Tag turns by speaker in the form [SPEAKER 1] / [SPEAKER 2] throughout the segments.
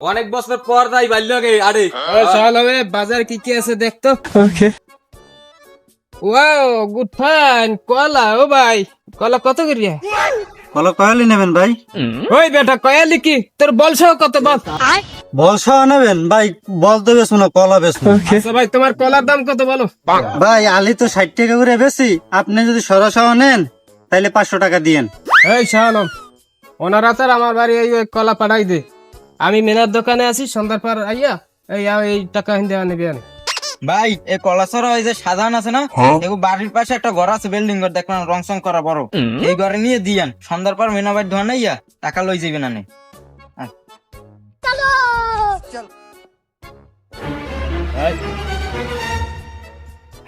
[SPEAKER 1] অনেক বছর পর যাই বাল্য গে আরে
[SPEAKER 2] চল হবে বাজার কি কি আছে দেখতো। ওকে ওয়াও গুড ফাইন কলা ও ভাই কলা কত করিয়া?
[SPEAKER 3] কলা কয়ালি নেবেন ভাই?
[SPEAKER 2] ওই বেটা কয়ালি কি তোর বলছাও কত বল?
[SPEAKER 3] বলসা নেবেন ভাই? বলতে বেশ না, কলা বেশ না।
[SPEAKER 2] আচ্ছা ভাই তোমার কলার দাম কত বলো?
[SPEAKER 3] ভাই আলি তো 60 টাকা করে বেশি, আপনি যদি সরাসহ নেন তাহলে 500 টাকা দিয়েন।
[SPEAKER 2] এই শালম ওনারা তার আমার বাড়ি এই কলা পাঠাই দে, আমি মেনার দোকানে আছি সন্ধ্যার পর আইয়া এই টাকা হিন্দে নেবে আনে।
[SPEAKER 4] ভাই এই কলাসর ওই যে সাধারণ আছে না, এগো বাড়ির পাশে একটা ঘর আছে, বিল্ডিং ঘর দেখলাম রং সং করা বড়, এই ঘরে নিয়ে দিয়ান সন্ধ্যার পর মেনা বাড়ি ধোয়া নাইয়া টাকা লই যাবে না নে।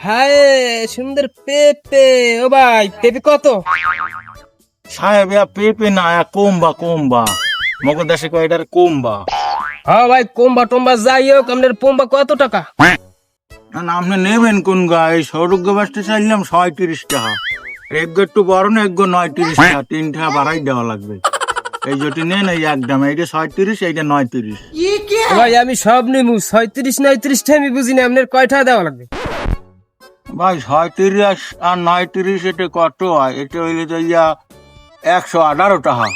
[SPEAKER 2] হায় সুন্দর পেপে ও ভাই পেপে কত?
[SPEAKER 5] সাহেব পেপে না কোম্বা মগর দেশে কয়টার কোম্বা।
[SPEAKER 2] হ্যাঁ ভাই কোম্বা টোম্বা যাই হোক আপনার পোম্বা কত টাকা?
[SPEAKER 5] না আপনি নেবেন কোন গা? এই সৌরজ্ঞ বাসটা চাইলাম 37 টাকা, এক একটু বড় না, এক 39 টাকা, 3 টাকা বাড়াই দেওয়া লাগবে। এই যেটি নেন এই একদম, এইটা 37, এইটা 39।
[SPEAKER 2] ভাই আমি সব নিমু 36 39 টা আমি বুঝি না, আপনার কয় টাকা দেওয়া লাগবে?
[SPEAKER 5] ভাই 37 আর 39 এটা কত হয়? এটা হইলে তো 118 টাকা।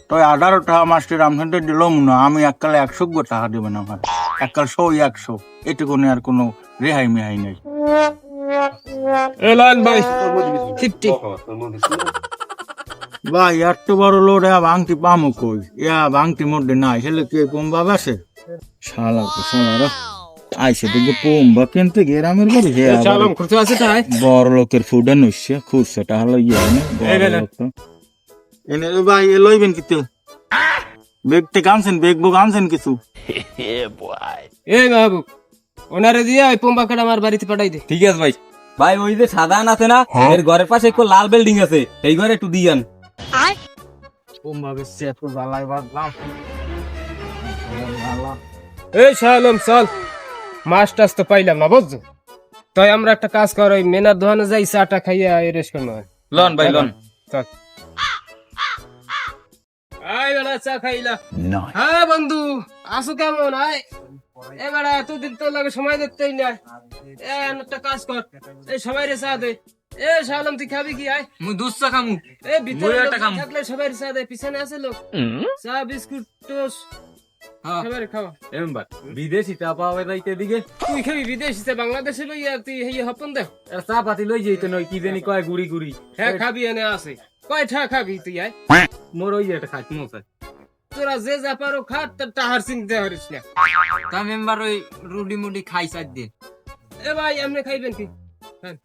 [SPEAKER 5] তো 18 টাকা মাস্টার আমি তো দিলাম না, আমি এককালে 100 টাকা দেবেন আমার, এককাল 100 এটুকু আর কোনো রেহাই মেহাই নেই।
[SPEAKER 2] এলান ভাই 50
[SPEAKER 5] ভাই এত বড় লোড ভাঙতি পামো কই? ভাঙতির মধ্যে নাই, হেলে কে কমবা বাসে শালা তো শালারা আইসে দেখবে কমবা কিনতে গ্রামের বাড়ি
[SPEAKER 2] চালম খরচ আছে তাই
[SPEAKER 5] বড় লোকের ফুডে নইছে খুরসাটা হলো এনে ভাই এ লইবেন কিছু বেগ থেকে আনছেন, বেগ বুক আনছেন কিছু?
[SPEAKER 2] এই বাবু ওনারে দিয়ে ওই পোম্বা কাটা আমার বাড়িতে পাঠাই দে।
[SPEAKER 1] ঠিক আছে ভাই। ভাই ওই যে সাধারণ আছে না, এর ঘরের পাশে একটু লাল বিল্ডিং আছে, এই ঘরে একটু দিয়ান।
[SPEAKER 2] এই শালম চল, মাছ টাছ তো পাইলাম না বুঝছো, তাই আমরা একটা কাজ কর ওই মেনার দোকানে যাই চাটা খাইয়া এই রেস্ট করবো।
[SPEAKER 1] লন ভাই লন।
[SPEAKER 2] চল আয় বেড়া চা খাইলা। হ্যাঁ বন্ধু আসো কেমন? আয় এ বেড়া এতদিন তোর লাগে সময় দেখতেই না, একটা কাজ কর এই সবাই রে চা দে। এ শালম তুই খাবি কি? আয়
[SPEAKER 1] মুই দুধ চা খামু।
[SPEAKER 2] এ ভিতরে লোক থাকলে সবাই চা দে, পিছনে আছে লোক, চা বিস্কুট টোস্ট সবাই খাওয়া।
[SPEAKER 1] এমবার বিদেশি চা পাওয়া যাইতে দিকে,
[SPEAKER 2] তুই খাবি বিদেশি চা? বাংলাদেশে লইয়া তুই হেই হপন দে
[SPEAKER 1] চা পাতি লই যাইতে নয় কি জানি কয় গুড়ি গুড়ি।
[SPEAKER 2] হ্যাঁ খাবি এনে আছে কয় ঠা খাবি তুই? আয়
[SPEAKER 1] মোর ওই যে একটা খাইতে মশাই।
[SPEAKER 2] তোরা যে যা পারো খা, তোর টাহার চিনতে হারিস না।
[SPEAKER 1] তা মেম্বার ওই রুডি মুডি খাই 4 দিন।
[SPEAKER 2] এ ভাই এমনি খাইবেন কি? হ্যাঁ।